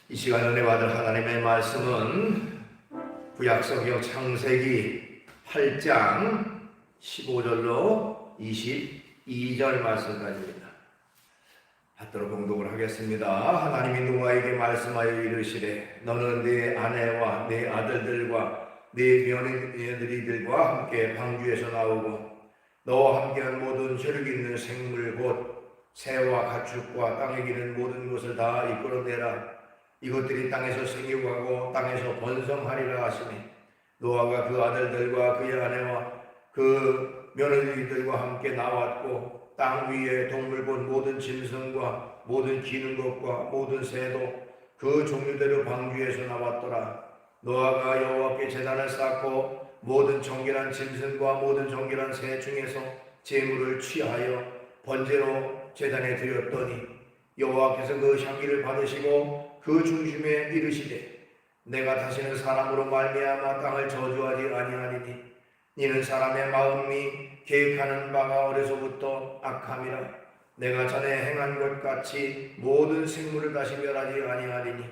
이 시간 은혜 받을 하나님의 말씀은 구약성경 창세기 8장 15절로 22절 말씀까지입니다. 받들어 봉독을 하겠습니다. 하나님이 노아에게 말씀하여 이르시되 너는 네 아내와 네 아들들과 네 며느리들과 함께 방주에서 나오고 너와 함께한 모든 혈육 있는 생물 곧 새와 가축과 땅에 기는 모든 것을 다 이끌어내라. 이것들이 땅에서 생기고 하고 땅에서 번성하리라 하시니 노아가 그 아들들과 그의 아내와 그 며느리들과 함께 나왔고 땅 위에 동물 본 모든 짐승과 모든 기는 것과 모든 새도 그 종류대로 방주에서 나왔더라. 노아가 여호와께 제단을 쌓고 모든 정결한 짐승과 모든 정결한 새 중에서 제물을 취하여 번제로 제단에 드렸더니 여호와께서 그 향기를 받으시고 그 중심에 이르시되 내가 다시는 사람으로 말미암아 땅을 저주하지 아니하리니 이는 사람의 마음이 계획하는 바가 어려서부터 악함이라. 내가 전에 행한 것 같이 모든 생물을 다시 멸하지 아니하리니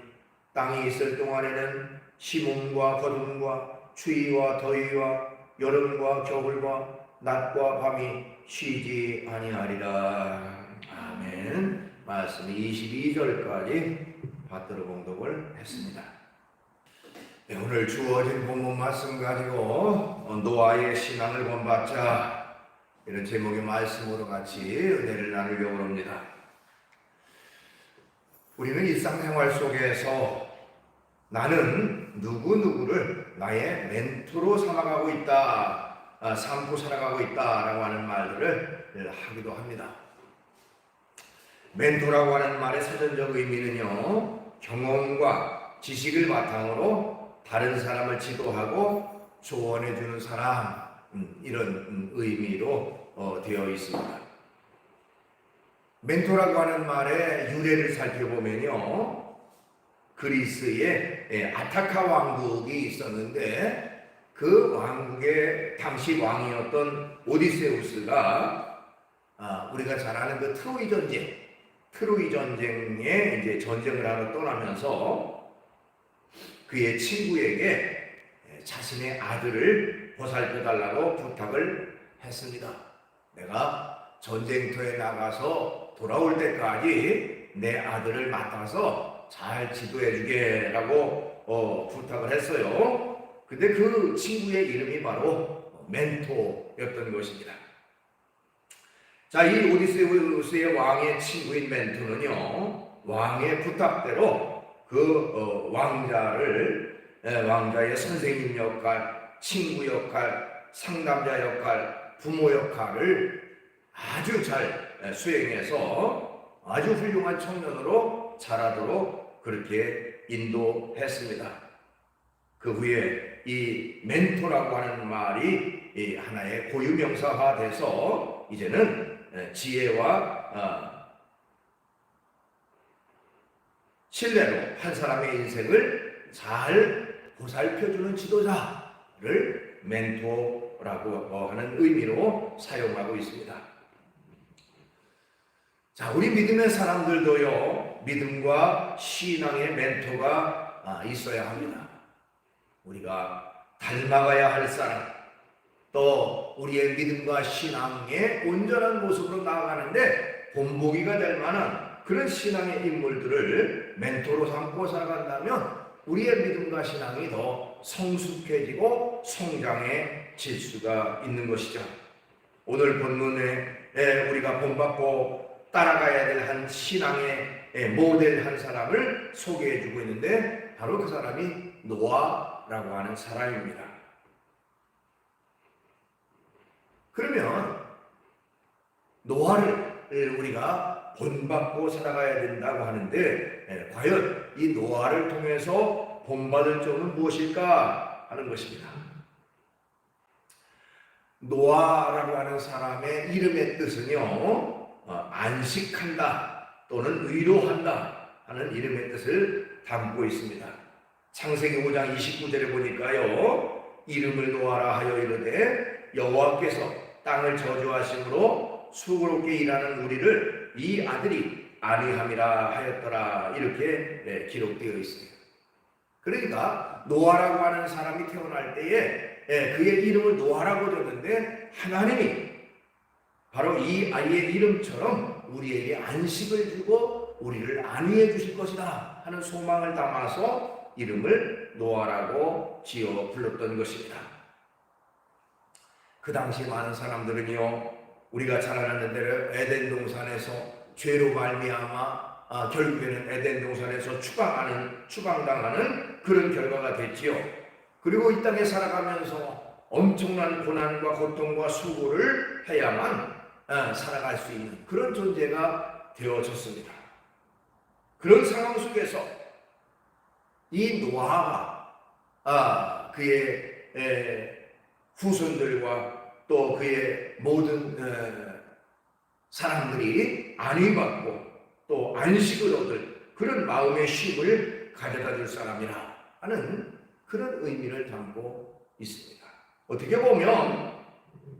땅이 있을 동안에는 심음과 거둠과 추위와 더위와 여름과 겨울과 낮과 밤이 쉬지 아니하리라. 아멘. 말씀 22절까지 받들어 봉독을 했습니다. 네, 오늘 주어진 본문 말씀 가지고 노아의 신앙을 본받자 이런 제목의 말씀으로 같이 은혜를 나누려고 합니다. 우리는 일상생활 속에서 나는 누구누구를 나의 멘토로 삼아가고 있다, 삼고 살아가고 있다라고 하는 말들을 하기도 합니다. 멘토라고 하는 말의 사전적 의미는요, 경험과 지식을 바탕으로 다른 사람을 지도하고 조언해주는 사람, 이런 의미로 되어 있습니다. 멘토라고 하는 말의 유래를 살펴보면요, 그리스의 아타카 왕국이 있었는데 그 왕국의 당시 왕이었던 오디세우스가 우리가 잘 아는 그 트로이 전쟁에 이제 전쟁을 하러 떠나면서 그의 친구에게 자신의 아들을 보살펴 달라고 부탁을 했습니다. 내가 전쟁터에 나가서 돌아올 때까지 내 아들을 맡아서 잘 지도해 주게라고 부탁을 했어요. 근데 그 친구의 이름이 바로 멘토였던 것입니다. 자, 이 오디세우스의 왕의 친구인 멘토는요, 왕의 부탁대로 그 왕자의 선생님 역할, 친구 역할, 상담자 역할, 부모 역할을 아주 잘 수행해서 아주 훌륭한 청년으로 자라도록 그렇게 인도했습니다. 그 후에 이 멘토라고 하는 말이 하나의 고유명사가 돼서 이제는 지혜와 신뢰로 한 사람의 인생을 잘 보살펴주는 지도자를 멘토라고 하는 의미로 사용하고 있습니다. 자, 우리 믿음의 사람들도요, 믿음과 신앙의 멘토가 있어야 합니다. 우리가 닮아가야 할 사람, 또 우리의 믿음과 신앙의 온전한 모습으로 나아가는데 본보기가 될 만한 그런 신앙의 인물들을 멘토로 삼고 살아간다면 우리의 믿음과 신앙이 더 성숙해지고 성장해질 수가 있는 것이죠. 오늘 본문에 우리가 본받고 따라가야 될 한 신앙의 모델 한 사람을 소개해주고 있는데 바로 그 사람이 노아라고 하는 사람입니다. 그러면 노아를 우리가 본받고 살아가야 된다고 하는데 과연 이 노아를 통해서 본받을 점은 무엇일까 하는 것입니다. 노아라고 하는 사람의 이름의 뜻은요, 안식한다 또는 위로한다 하는 이름의 뜻을 담고 있습니다. 창세기 5장 29절에 보니까요, 이름을 노아라 하여 이르되 여호와께서 땅을 저주하심으로 수고롭게 일하는 우리를 이 아들이 아니함이라 하였더라. 이렇게 기록되어 있어요. 그러니까 노아라고 하는 사람이 태어날 때에 그의 이름을 노아라고 줬는데 하나님이 바로 이 아이의 이름처럼 우리에게 안식을 주고 우리를 안위해 주실 것이다 하는 소망을 담아서 이름을 노아라고 지어 불렀던 것입니다. 그 당시 많은 사람들은요, 우리가 잘 아는 대로 에덴 동산에서 죄로 말미암아 결국에는 에덴 동산에서 추방당하는 그런 결과가 됐지요. 그리고 이 땅에 살아가면서 엄청난 고난과 고통과 수고를 해야만 살아갈 수 있는 그런 존재가 되어졌습니다. 그런 상황 속에서 이 노아가 그의 후손들과 또 그의 모든 사람들이 안위받고 또 안식을 얻을 그런 마음의 쉼을 가져다 줄 사람이라 하는 그런 의미를 담고 있습니다. 어떻게 보면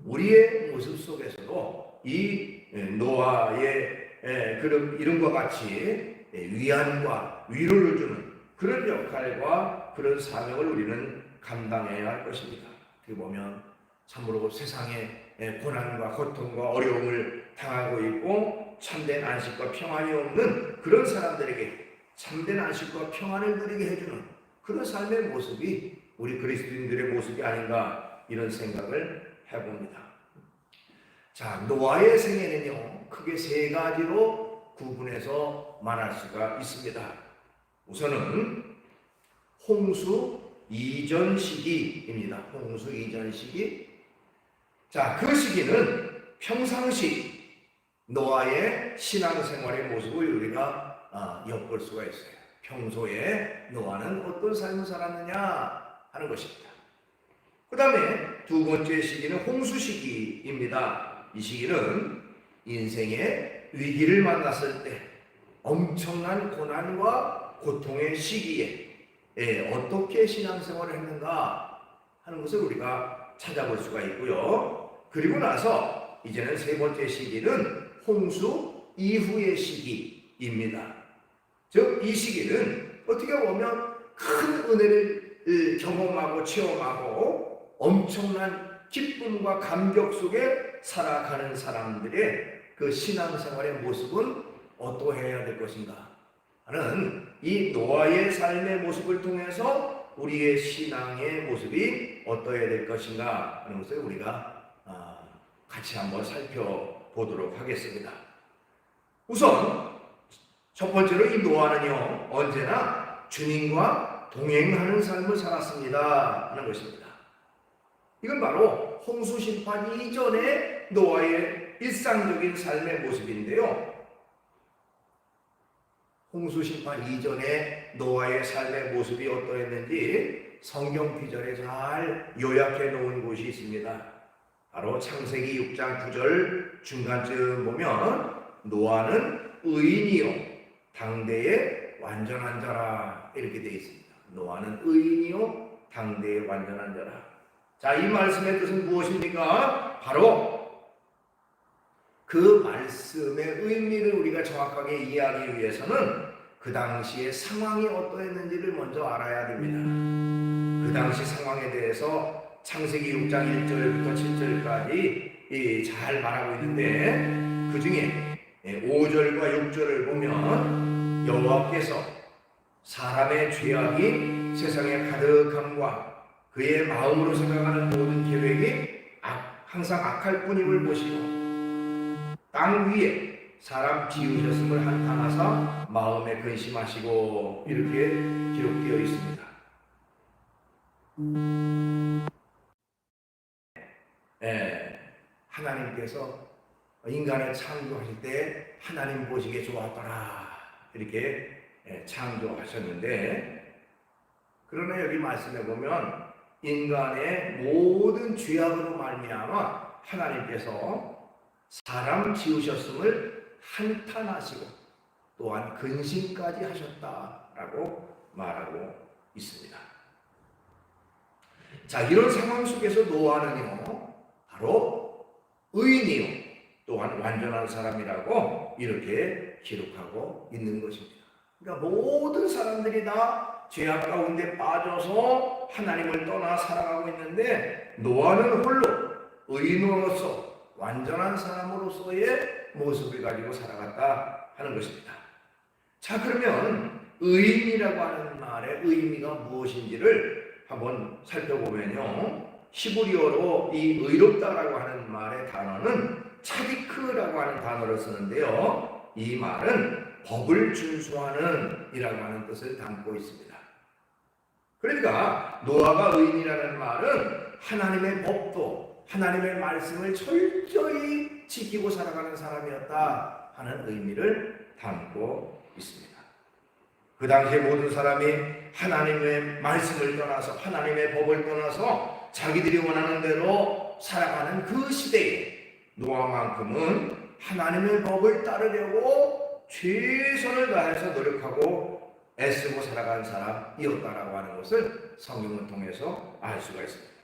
우리의 모습 속에서도 이 노아의 그런 이름과 같이 위안과 위로를 주는 그런 역할과 그런 사명을 우리는 감당해야 할 것입니다. 어떻게 보면 참으로 세상에 고난과 고통과 어려움을 당하고 있고 참된 안식과 평안이 없는 그런 사람들에게 참된 안식과 평안을 누리게 해주는 그런 삶의 모습이 우리 그리스도인들의 모습이 아닌가 이런 생각을 해봅니다. 자, 노아의 생애는요 크게 세 가지로 구분해서 말할 수가 있습니다. 우선은 홍수 이전 시기입니다. 홍수 이전 시기. 자, 그 시기는 평상시 노아의 신앙생활의 모습을 우리가 엿볼 수가 있어요. 평소에 노아는 어떤 삶을 살았느냐 하는 것입니다. 그 다음에 두 번째 시기는 홍수 시기입니다. 이 시기는 인생의 위기를 만났을 때 엄청난 고난과 고통의 시기에 어떻게 신앙생활을 했는가 하는 것을 우리가 찾아볼 수가 있고요. 그리고 나서 이제는 세 번째 시기는 홍수 이후의 시기입니다. 즉 이 시기는 어떻게 보면 큰 은혜를 경험하고 체험하고 엄청난 기쁨과 감격 속에 살아가는 사람들의 그 신앙생활의 모습은 어떠해야 될 것인가 하는 이 노아의 삶의 모습을 통해서 우리의 신앙의 모습이 어떠해야 될 것인가 하는 것을 우리가 같이 한번 살펴보도록 하겠습니다. 우선 첫 번째로 이 노아는요 언제나 주님과 동행하는 삶을 살았습니다 하는 것입니다. 이건 바로 홍수 심판 이전의 노아의 일상적인 삶의 모습인데요. 홍수 심판 이전의 노아의 삶의 모습이 어떠했는지 성경 구절에 잘 요약해 놓은 곳이 있습니다. 바로 창세기 6장 9절 중간쯤 보면 노아는 의인이요 당대의 완전한 자라 이렇게 되어 있습니다. 노아는 의인이요 당대의 완전한 자라. 자, 이 말씀의 뜻은 무엇입니까? 바로 그 말씀의 의미를 우리가 정확하게 이해하기 위해서는 그 당시의 상황이 어떠했는지를 먼저 알아야 됩니다. 그 당시 상황에 대해서 창세기 6장 1절부터 7절까지 잘 말하고 있는데 그 중에 5절과 6절을 보면 여호와께서 사람의 죄악이 세상에 가득함과 그의 마음으로 생각하는 모든 계획이 항상 악할 뿐임을 보시고 땅 위에 사람 지으셨음을 한탄하사 마음에 근심하시고 이렇게 기록되어 있습니다. 하나님께서 인간을 창조하실 때 하나님 보시기에 좋았더라 이렇게 창조하셨는데 그러나 여기 말씀해 보면 인간의 모든 죄악으로 말미암아 하나님께서 사람 지으셨음을 한탄하시고 또한 근심까지 하셨다라고 말하고 있습니다. 자, 이런 상황 속에서 노아는요 바로 의인이요 또한 완전한 사람이라고 이렇게 기록하고 있는 것입니다. 그러니까 모든 사람들이 다 죄악 가운데 빠져서 하나님을 떠나 살아가고 있는데 노아는 홀로 의인으로서 완전한 사람으로서의 모습을 가지고 살아갔다 하는 것입니다. 자, 그러면 의인이라고 하는 말의 의미가 무엇인지를 한번 살펴보면요, 히브리어로 이 의롭다라고 하는 말의 단어는 차디크라고 하는 단어를 쓰는데요, 이 말은 법을 준수하는 이라고 하는 뜻을 담고 있습니다. 그러니까 노아가 의인이라는 말은 하나님의 법도 하나님의 말씀을 철저히 지키고 살아가는 사람이었다 하는 의미를 담고 있습니다. 그 당시에 모든 사람이 하나님의 말씀을 떠나서 하나님의 법을 떠나서 자기들이 원하는 대로 살아가는 그 시대에 노아만큼은 하나님의 법을 따르려고 최선을 다해서 노력하고 애쓰고 살아간 사람이었다라고 하는 것을 성경을 통해서 알 수가 있습니다.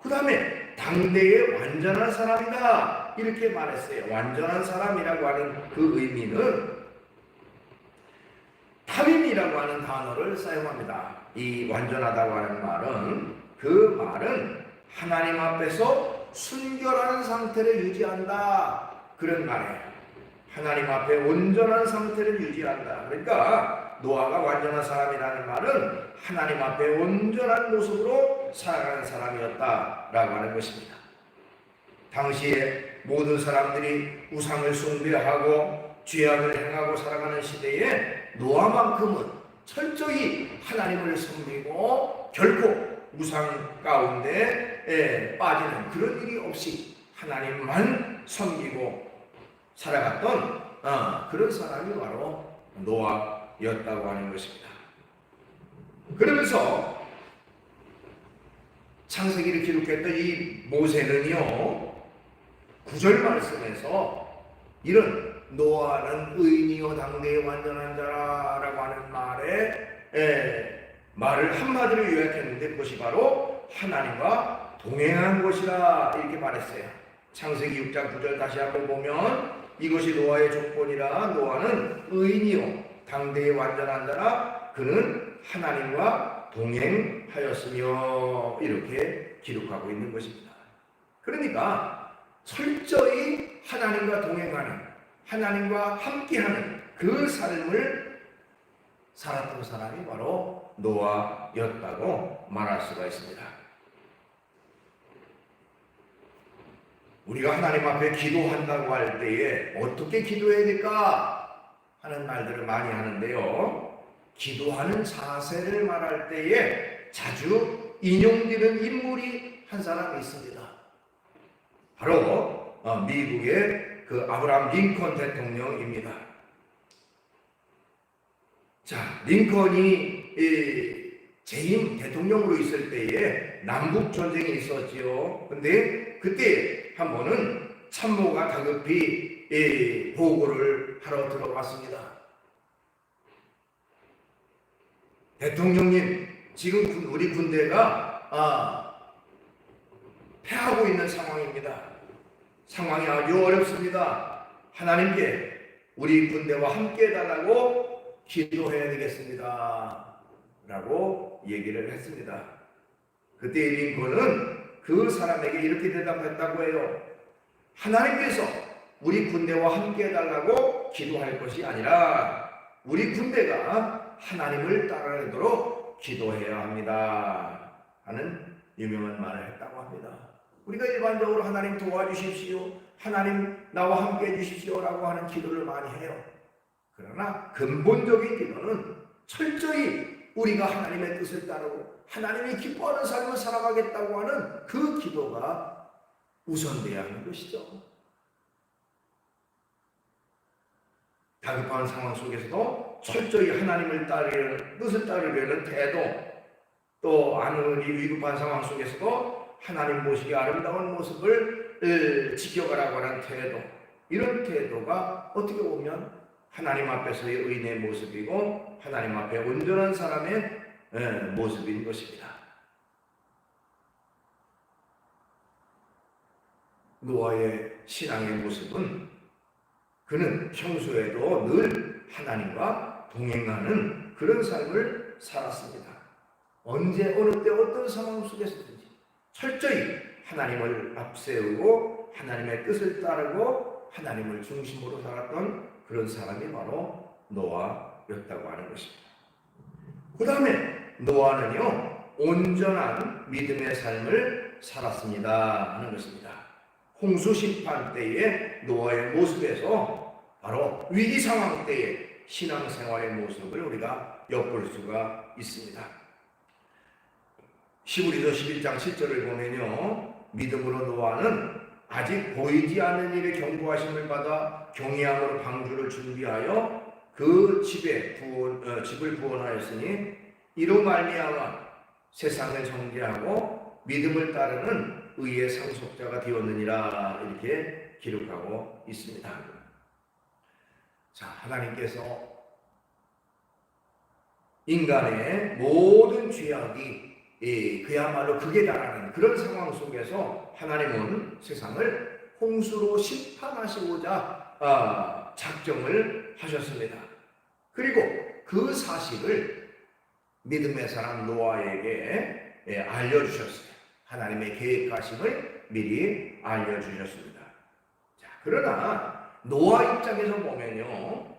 그 다음에 당대의 완전한 사람이다 이렇게 말했어요. 완전한 사람이라고 하는 그 의미는 타밈이라고 하는 단어를 사용합니다. 이 완전하다고 하는 말은 그 말은 하나님 앞에서 순결한 상태를 유지한다 그런 말이에요. 하나님 앞에 온전한 상태를 유지한다. 그러니까 노아가 완전한 사람이라는 말은 하나님 앞에 온전한 모습으로 살아가는 사람이었다라고 하는 것입니다. 당시에 모든 사람들이 우상을 숭배하고 죄악을 행하고 살아가는 시대에 노아만큼은 철저히 하나님을 섬기고 결코 우상 가운데 빠지는 그런 일이 없이 하나님만 섬기고 살아갔던 그런 사람이 바로 노아였다고 하는 것입니다. 그러면서 창세기를 기록했던 이 모세는요, 9절 말씀에서 이런 노아는 의인이요 당대의 완전한 자라라고 하는 말을 한마디로 요약했는데 그것이 바로 하나님과 동행한 것이라 이렇게 말했어요. 창세기 6장 9절 다시 한번 보면 이것이 노아의 조건이라 노아는 의인이요 당대의 완전한 자라 그는 하나님과 동행하였으며 이렇게 기록하고 있는 것입니다. 그러니까 철저히 하나님과 동행하는 하나님과 함께하는 그 삶을 살았던 사람이 바로 노아였다고 말할 수가 있습니다. 우리가 하나님 앞에 기도한다고 할 때에 어떻게 기도해야 될까 하는 말들을 많이 하는데요, 기도하는 자세를 말할 때에 자주 인용되는 인물이 한 사람이 있습니다. 바로 미국의 그 아브라함 링컨 대통령입니다. 자, 링컨이 재임 대통령으로 있을 때에 남북 전쟁이 있었지요. 근데 그때 한 번은 참모가 다급히 보고를 하러 들어왔습니다. 대통령님, 지금 우리 군대가 패하고 있는 상황입니다. 상황이 아주 어렵습니다. 하나님께 우리 군대와 함께 해달라고 기도해야 되겠습니다. 라고 얘기를 했습니다. 그때 링컨은 그 사람에게 이렇게 대답했다고 해요. 하나님께서 우리 군대와 함께 해달라고 기도할 것이 아니라 우리 군대가 하나님을 따르도록 기도해야 합니다. 하는 유명한 말을 했다고 합니다. 우리가 일반적으로 하나님 도와주십시오, 하나님 나와 함께 해주십시오 라고 하는 기도를 많이 해요. 그러나 근본적인 기도는 철저히 우리가 하나님의 뜻을 따르고 하나님이 기뻐하는 삶을 살아가겠다고 하는 그 기도가 우선돼야 하는 것이죠. 다급한 상황 속에서도 철저히 하나님을 따르는 뜻을 따르려는 태도, 또 아무리 위급한 상황 속에서도 하나님 보시기 아름다운 모습을 지켜가라고 하는 태도, 이런 태도가 어떻게 보면 하나님 앞에서의 의인의 모습이고 하나님 앞에 온전한 사람의 모습인 것입니다. 노아의 신앙의 모습은 그는 평소에도 늘 하나님과 동행하는 그런 삶을 살았습니다. 언제 어느 때 어떤 상황 속에서든지 철저히 하나님을 앞세우고 하나님의 뜻을 따르고 하나님을 중심으로 살았던 그런 사람이 바로 노아였다고 하는 것입니다. 그 다음에 노아는요, 온전한 믿음의 삶을 살았습니다 하는 것입니다. 홍수 심판 때의 노아의 모습에서 바로 위기 상황 때의 신앙생활의 모습을 우리가 엿볼 수가 있습니다. 히브리서 11장 7절을 보면요, 믿음으로 노아는 아직 보이지 않는 일에 경고하심을 받아 경외함으로 방주를 준비하여 그 집을 구원하였으니 이로 말미암아 세상을 정죄하고 믿음을 따르는 의의 상속자가 되었느니라, 이렇게 기록하고 있습니다. 자, 하나님께서 인간의 모든 죄악이 그야말로 극에 달하는 그런 상황 속에서 하나님은 세상을 홍수로 심판하시고자 작정을 하셨습니다. 그리고 그 사실을 믿음의 사람 노아에게 알려주셨어요. 하나님의 계획하심을 미리 알려주셨습니다. 자, 그러나 노아 입장에서 보면요,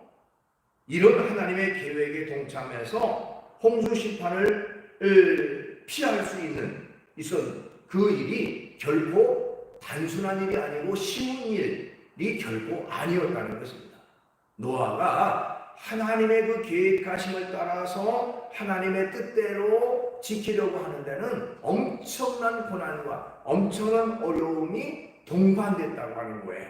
이런 하나님의 계획에 동참해서 홍수 심판을 피할 수 있었던 그 일이 결코 단순한 일이 아니고 쉬운 일이 결코 아니었다는 것입니다. 노아가 하나님의 그 계획하심을 따라서 하나님의 뜻대로 지키려고 하는 데는 엄청난 고난과 엄청난 어려움이 동반됐다고 하는 거예요.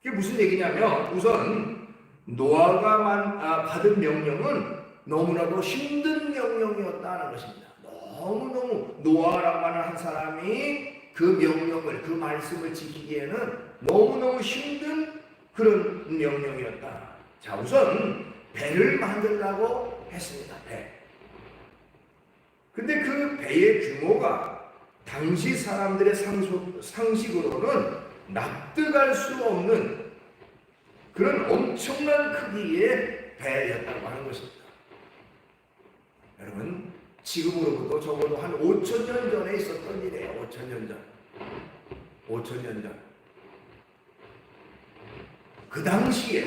이게 무슨 얘기냐면, 우선 노아가 받은 명령은 너무나도 힘든 명령이었다는 것입니다. 너무너무 노아라고 하는 한 사람이 그 명령을, 그 말씀을 지키기에는 너무너무 힘든 그런 명령이었다. 자, 우선 배를 만들라고 했습니다. 배. 근데 그 배의 규모가 당시 사람들의 상식으로는 납득할 수 없는 그런 엄청난 크기의 배였다고 하는 것입니다. 여러분, 지금으로부터 적어도 한 5,000년 전에 있었던 일이에요. 5,000년 전. 5,000년 전. 그 당시에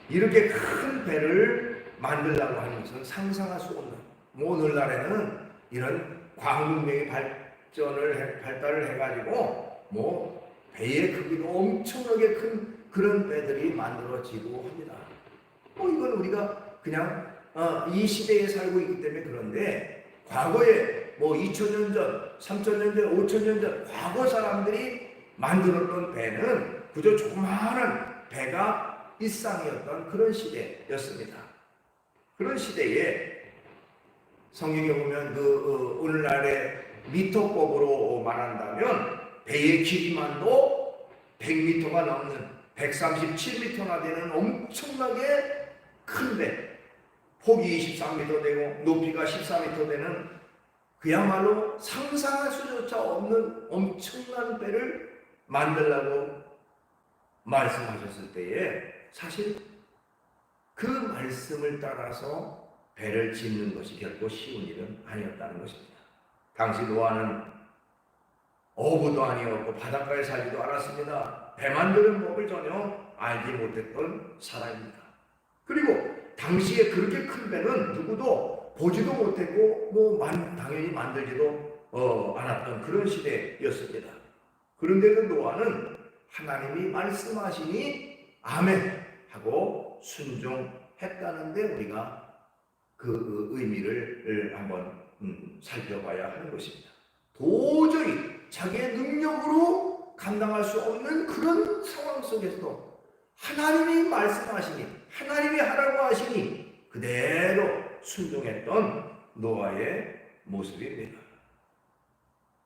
이렇게 큰 배를 만들려고 하는 것은 상상할 수 없는, 오늘날에는 이런 광문명이 발달을 해가지고 배의 크기도 엄청나게 큰 그런 배들이 만들어지고 합니다. 이건 우리가 그냥 이 시대에 살고 있기 때문에 그런데, 과거에 2,000년 전, 3,000년 전, 5,000년 전 과거 사람들이 만들었던 배는 그저 조그마한 배가 일상이었던 그런 시대였습니다. 그런 시대에 성경에 보면 오늘날의 미터법으로 말한다면 배의 길이만도 100m가 넘는 137m나 되는 엄청나게 큰 배, 폭이 23m 되고 높이가 14m 되는 그야말로 상상할 수조차 없는 엄청난 배를 만들라고 말씀하셨을 때에 사실 그 말씀을 따라서 배를 짓는 것이 결코 쉬운 일은 아니었다는 것입니다. 당시 노아는 어부도 아니었고 바닷가에 살지도 않았습니다. 배 만드는 법을 전혀 알지 못했던 사람입니다. 그리고 당시에 그렇게 큰 배는 누구도 보지도 못했고 당연히 만들지도 않았던 그런 시대였습니다. 그런데도 노아는 하나님이 말씀하시니 아멘 하고 순종했다는데 우리가 그 의미를 한번 살펴봐야 하는 것입니다. 도저히 자기의 능력으로 감당할 수 없는 그런 상황 속에서도 하나님이 말씀하시니, 하나님이 하라고 하시니 그대로 순종했던 노아의 모습입니다.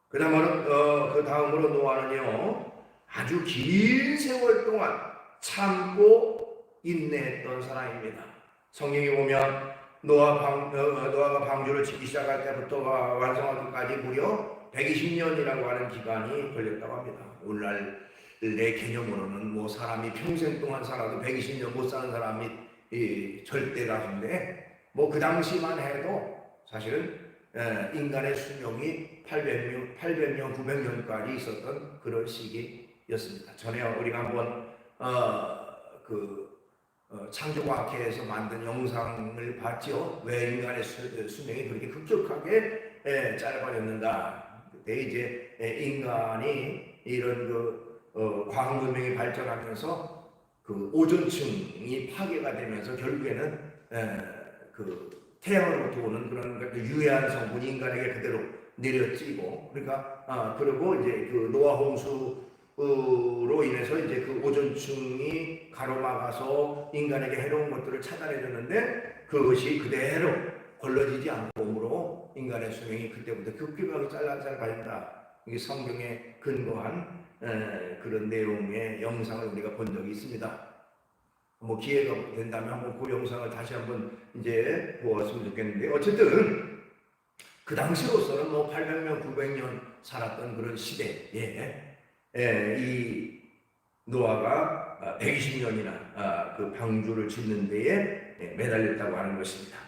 그 다음으로 노아는요, 아주 긴 세월 동안 참고 인내했던 사람입니다. 성경에 보면 노아가 방주를 짓기 시작할 때부터 완성하기까지 무려 120년이라고 하는 기간이 걸렸다고 합니다. 오늘날 내 개념으로는 뭐 사람이 평생 동안 살아도 120년 못 사는 사람이 절대라는데, 뭐 그 당시만 해도 사실은 인간의 수명이 800년, 900년까지 있었던 그런 시기였습니다. 전에 우리가 한번 창조과학회에서 만든 영상을 봤죠. 왜 인간의 수명이 그렇게 급격하게 짧아졌는가. 그때 이제 인간이 이런 과학 문명이 발전하면서 그 오존층이 파괴가 되면서 결국에는 태양으로부터 오는 그런 유해한 성분이 인간에게 그대로 내려지고, 그러니까 그리고 이제 그 노아 홍수로 인해서 이제 그 오존층이 가로막아서 인간에게 해로운 것들을 차단해줬는데, 그것이 그대로 걸러지지 않고 인간의 수명이 그때부터 급격하게 짧아진다. 이게 성경에 근거한 그런 내용의 영상을 우리가 본 적이 있습니다. 뭐 기회가 된다면 한번 그 영상을 다시 한번 이제 보았으면 좋겠는데, 어쨌든 그 당시로서는 뭐 800년, 900년 살았던 그런 시대에 이 노아가 120년이나 그 방주를 짓는 데에 매달렸다고 하는 것입니다.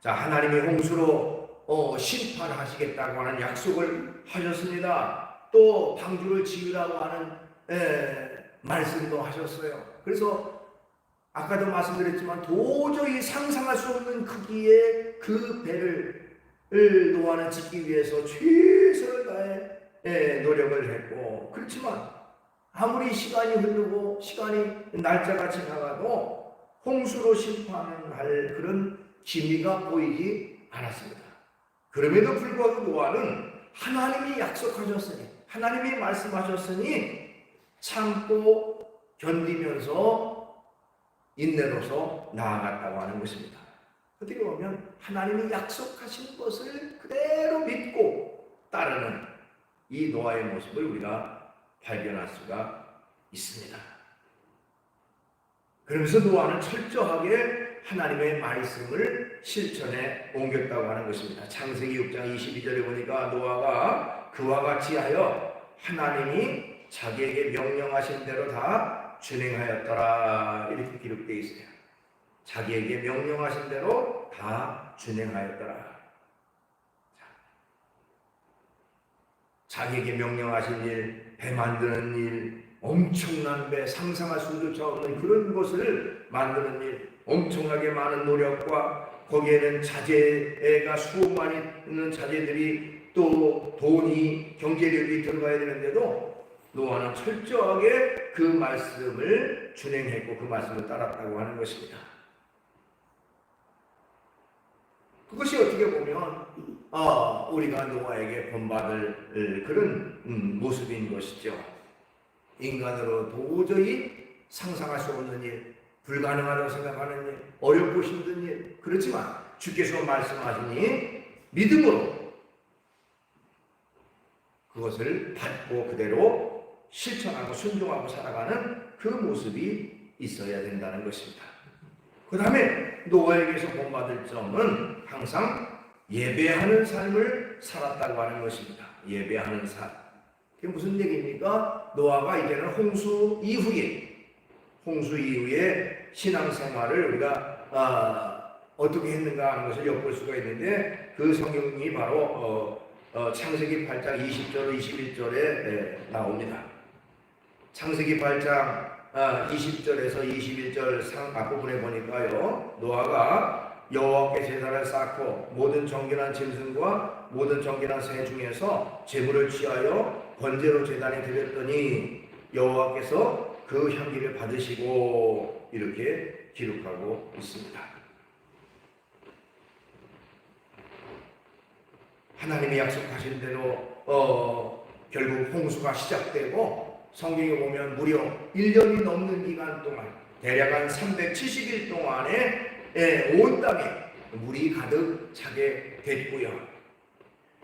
자, 하나님이 홍수로 심판하시겠다고 하는 약속을 하셨습니다. 또 방주를 지으라고 하는 말씀도 하셨어요. 그래서 아까도 말씀드렸지만 도저히 상상할 수 없는 크기의 그 배를 노아는 짓기 위해서 최선을 다해 노력을 했고, 그렇지만 아무리 시간이 흐르고 날짜가 지나가도 홍수로 심판할 그런 기미가 보이지 않았습니다. 그럼에도 불구하고 노아는 하나님이 약속하셨으니, 하나님이 말씀하셨으니 참고 견디면서 인내로서 나아갔다고 하는 것입니다. 어떻게 보면 하나님이 약속하신 것을 그대로 믿고 따르는 이 노아의 모습을 우리가 발견할 수가 있습니다. 그러면서 노아는 철저하게 하나님의 말씀을 실천에 옮겼다고 하는 것입니다. 창세기 6장 22절에 보니까 노아가 그와 같이 하여 하나님이 자기에게 명령하신 대로 다 준행하였더라, 이렇게 기록되어 있어요. 자기에게 명령하신 대로 다 준행하였더라. 자기에게 명령하신 일, 배 만드는 일, 엄청난 배, 상상할 수조차 없는 그런 것을 만드는 일, 엄청나게 많은 노력과 거기에는 자재가 수많이 있는 자재들이 또 돈이, 경제력이 들어가야 되는데도 노아는 철저하게 그 말씀을 준행했고 그 말씀을 따랐다고 하는 것입니다. 그것이 어떻게 보면 우리가 노아에게 본받을 그런 모습인 것이죠. 인간으로 도저히 상상할 수 없는 일, 불가능하다고 생각하는 일, 어렵고 힘든 일, 그렇지만 주께서 말씀하시니 믿음으로 그것을 받고 그대로 실천하고 순종하고 살아가는 그 모습이 있어야 된다는 것입니다. 그 다음에 노아에게서 본받을 점은 항상 예배하는 삶을 살았다고 하는 것입니다. 예배하는 삶. 그게 무슨 얘기입니까? 노아가 이제는 홍수 이후에 신앙생활을 우리가 어떻게 했는가 하는 것을 엿볼 수가 있는데, 그 성경이 바로 창세기 8장 20절 21절에 나옵니다. 창세기 8장 20절에서 21절 앞부분에 보니까요, 노아가 여호와께 제사를 쌓고 모든 정결한 짐승과 모든 정결한 새 중에서 제물을 취하여 번제로 제단에 드렸더니 여호와께서 그 향기를 받으시고, 이렇게 기록하고 있습니다. 하나님이 약속하신 대로 결국 홍수가 시작되고, 성경에 보면 무려 1년이 넘는 기간 동안, 대략 한 370일 동안에 온 땅에 물이 가득 차게 됐고요.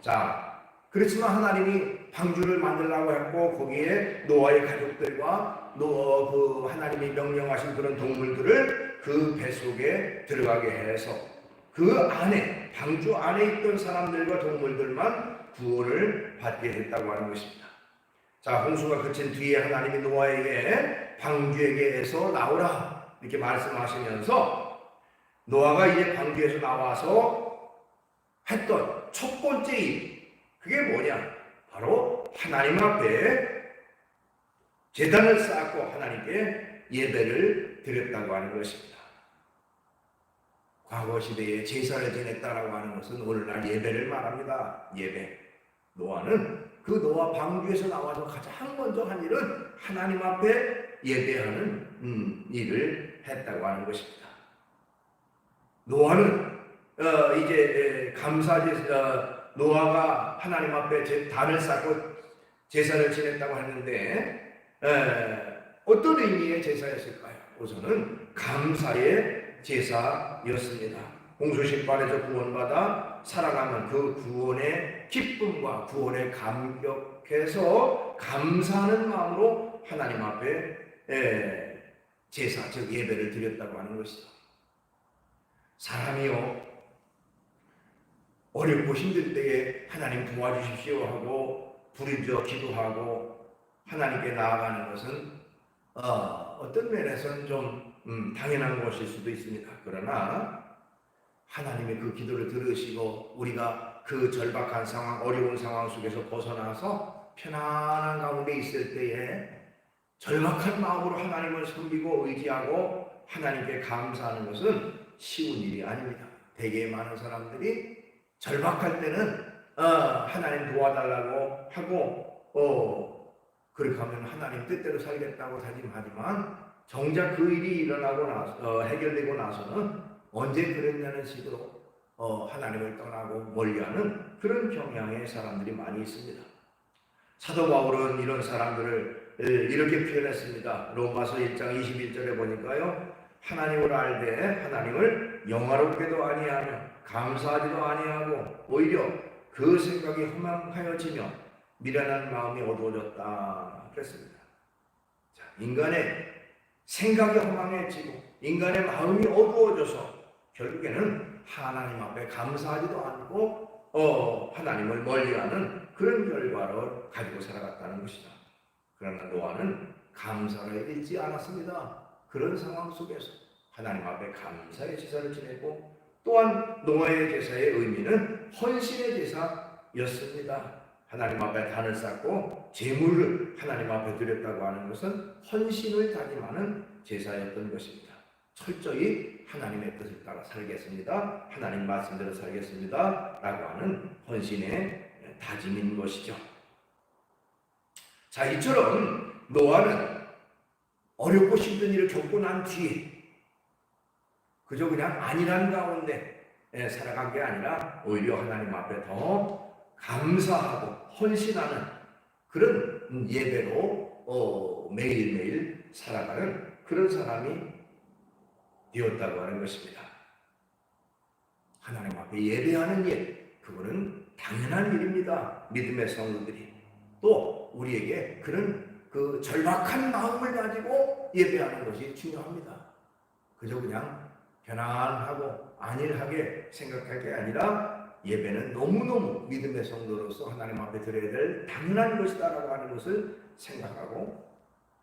자, 그렇지만 하나님이 방주를 만들라고 했고, 거기에 노아의 가족들과 하나님이 명령하신 그런 동물들을 그 배 속에 들어가게 해서 그 안에 방주 안에 있던 사람들과 동물들만 구원을 받게 했다고 하는 것입니다. 자, 홍수가 그친 뒤에 하나님이 노아에게 방주에게서 나오라 이렇게 말씀하시면서 노아가 이제 방주에서 나와서 했던 첫 번째 일, 그게 뭐냐? 바로 하나님 앞에 제단을 쌓고 하나님께 예배를 드렸다고 하는 것입니다. 과거 시대에 제사를 지냈다라고 하는 것은 오늘날 예배를 말합니다. 예배. 노아는 그 노아 방주에서 나와서 가장 먼저 한 일은 하나님 앞에 예배하는 일을 했다고 하는 것입니다. 노아는 이제 노아가 하나님 앞에 단을 쌓고 제사를 지냈다고 했는데 어떤 의미의 제사였을까요? 우선은 감사의 제사였습니다. 홍수심판에서 구원받아 살아가는 그 구원의 기쁨과 구원의 감격해서 감사하는 마음으로 하나님 앞에 제사, 즉 예배를 드렸다고 하는 것이죠. 사람이요, 어렵고 힘들 때에 하나님 도와주십시오 하고 부르짖어 기도하고 하나님께 나아가는 것은 어떤 면에서는 좀 당연한 것일 수도 있습니다. 그러나 하나님의 그 기도를 들으시고 우리가 그 절박한 상황, 어려운 상황 속에서 벗어나서 편안한 가운데 있을 때에 절박한 마음으로 하나님을 섬기고 의지하고 하나님께 감사하는 것은 쉬운 일이 아닙니다. 되게 많은 사람들이 절박할 때는 하나님 도와달라고 하고 그렇게 하면 하나님 뜻대로 살겠다고 다짐하지만 정작 그 일이 일어나고 나서 해결되고 나서는 언제 그랬냐는 식으로 하나님을 떠나고 멀리하는 그런 경향의 사람들이 많이 있습니다. 사도 바울은 이런 사람들을 이렇게 표현했습니다. 로마서 1장 21절에 보니까요, 하나님을 알되 하나님을 영화롭게도 아니하며 감사하지도 아니하고 오히려 그 생각이 허망하여지며 미련한 마음이 어두워졌다 그랬습니다. 자, 인간의 생각이 허망해지고 인간의 마음이 어두워져서 결국에는 하나님 앞에 감사하지도 않고 하나님을 멀리하는 그런 결과를 가지고 살아갔다는 것이다. 그러나 노아는 감사를 잃지 않았습니다. 그런 상황 속에서 하나님 앞에 감사의 제사를 지내고 또한 노아의 제사의 의미는 헌신의 제사였습니다. 하나님 앞에 단을 쌓고 제물을 하나님 앞에 드렸다고 하는 것은 헌신을 다짐하는 제사였던 것입니다. 철저히 하나님의 뜻을 따라 살겠습니다. 하나님 말씀대로 살겠습니다. 라고 하는 헌신의 다짐인 것이죠. 자, 이처럼 노아는 어렵고 힘든 일을 겪고 난 뒤에 그저 그냥 안일한 가운데 살아간 게 아니라 오히려 하나님 앞에 더 감사하고 헌신하는 그런 예배로 매일매일 살아가는 그런 사람이 되었다고 하는 것입니다. 하나님 앞에 예배하는 일, 그거는 당연한 일입니다. 믿음의 성도들이 또 우리에게 그런 그 절박한 마음을 가지고 예배하는 것이 중요합니다. 그저 그냥 편안하고 안일하게 생각할 게 아니라 예배는 너무너무 믿음의 성도로서 하나님 앞에 드려야 될 당연한 것이다라고 하는 것을 생각하고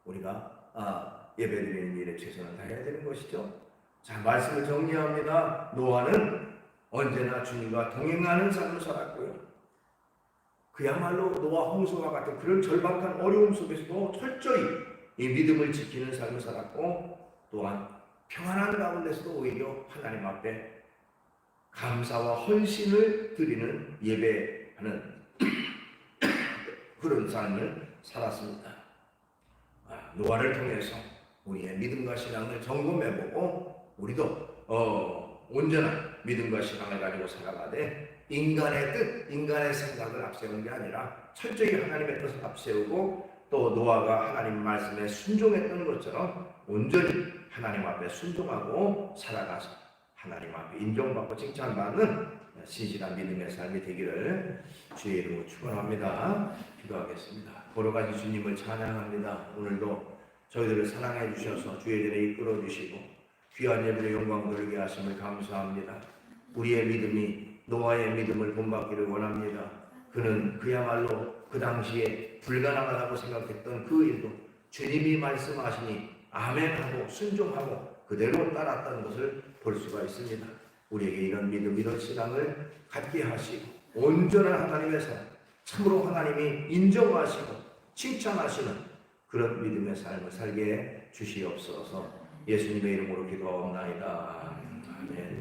우리가 예배드리는 일에 최선을 다해야 되는 것이죠. 자, 말씀을 정리합니다. 노아는 언제나 주님과 동행하는 삶을 살았고요. 그야말로 노아 홍수와 같은 그런 절박한 어려움 속에서도 철저히 이 믿음을 지키는 삶을 살았고 또한 평안한 가운데서도 오히려 하나님 앞에 감사와 헌신을 드리는 예배하는 그런 삶을 살았습니다. 노아를 통해서 우리의 믿음과 신앙을 점검해보고 우리도 온전한 믿음과 신앙을 가지고 살아가되 인간의 뜻, 인간의 생각을 앞세우는 게 아니라 철저히 하나님의 뜻을 앞세우고 또 노아가 하나님 말씀에 순종했던 것처럼 온전히 하나님 앞에 순종하고 살아가서 하나님 앞에 인정받고 칭찬받는 신실한 믿음의 삶이 되기를 주의 이름으로 축원합니다. 기도하겠습니다. 걸어가신 주님을 찬양합니다. 오늘도 저희들을 사랑해 주셔서 주의 전에 이끌어 주시고 귀한 예배의 영광 돌리게 하심을 감사합니다. 우리의 믿음이 노아의 믿음을 본받기를 원합니다. 그는 그야말로 그 당시에 불가능하다고 생각했던 그 일도 주님이 말씀하시니 아멘하고 순종하고 그대로 따랐다는 것을 볼 수가 있습니다. 우리에게 이런 믿음, 이런 신앙을 갖게 하시고 온전한 하나님의 삶, 참으로 하나님이 인정하시고 칭찬하시는 그런 믿음의 삶을 살게 주시옵소서. 예수님의 이름으로 기도하옵나이다. 아멘.